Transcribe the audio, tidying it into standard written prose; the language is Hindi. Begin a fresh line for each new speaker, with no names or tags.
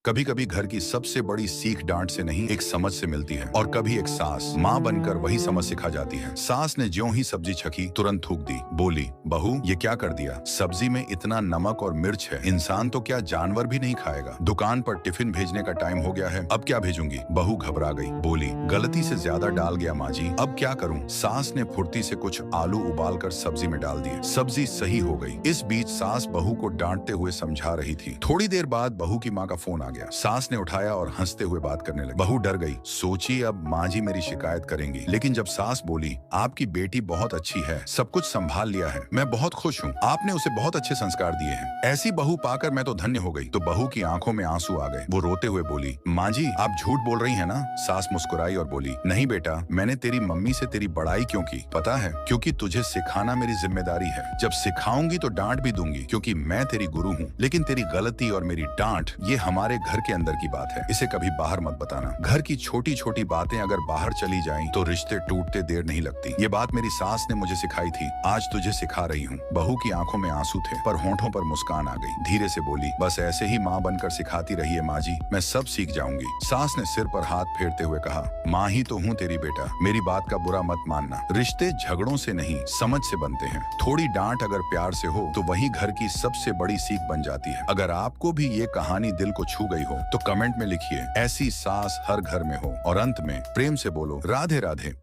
कभी कभी घर की सबसे बड़ी सीख डांट से नहीं एक समझ से मिलती है, और कभी एक सास माँ बनकर वही समझ सिखा जाती है। सास ने ज्यों ही सब्जी छकी तुरंत थूक दी, बोली, बहू ये क्या कर दिया? सब्जी में इतना नमक और मिर्च है, इंसान तो क्या जानवर भी नहीं खाएगा? दुकान पर टिफिन भेजने का टाइम हो गया है, अब क्या भेजूंगी? बहू घबरा गई, बोली, गलती से ज्यादा डाल गया माँ जी, अब क्या करूं? सास ने फुर्ती से कुछ आलू उबाल कर सब्जी में डाल दिए, सब्जी सही हो गई। इस बीच सास बहू को डांटते हुए समझा रही थी। थोड़ी देर बाद बहू की माँ का फोन आ गया। सास ने उठाया और हंसते हुए बात करने लगी। बहू डर गई, सोची अब माँ जी मेरी शिकायत करेंगी। लेकिन जब सास बोली, आपकी बेटी बहुत अच्छी है, सब कुछ संभाल लिया है, मैं बहुत खुश हूँ, आपने उसे बहुत अच्छे संस्कार दिए हैं, ऐसी बहू पाकर मैं तो धन्य हो गई। तो बहू की आंखों में आंसू आ गए। वो रोते हुए बोली, माँ जी आप झूठ बोल रही है ना? सास मुस्कुराई और बोली, नहीं बेटा, मैंने तेरी मम्मी से तेरी बड़ाई क्यों की पता है? क्योंकि तुझे सिखाना मेरी जिम्मेदारी है। जब सिखाऊंगी तो डांट भी दूंगी, क्योंकि मैं तेरी गुरु हूँ। लेकिन तेरी गलती और मेरी डांट ये हमारे घर के अंदर की बात है, इसे कभी बाहर मत बताना। घर की छोटी छोटी बातें अगर बाहर चली जाएं तो रिश्ते टूटते देर नहीं लगती। ये बात मेरी सास ने मुझे सिखाई थी, आज तुझे सिखा रही हूँ। बहू की आंखों में आंसू थे, पर होंठों पर मुस्कान आ गई। धीरे से बोली, बस ऐसे ही माँ बनकर सिखाती रहिए माँ जी, मैं सब सीख जाऊंगी। सास ने सिर पर हाथ फेरते हुए कहा, माँ ही तो हूँ तेरी बेटा, मेरी बात का बुरा मत मानना। रिश्ते झगड़ों से नहीं समझ से बनते हैं। थोड़ी डांट अगर प्यार से हो तो वही घर की सबसे बड़ी सीख बन जाती है। अगर आपको भी ये कहानी दिल को छू गई हो तो कमेंट में लिखिए, ऐसी सास हर घर में हो। और अंत में प्रेम से बोलो, राधे राधे।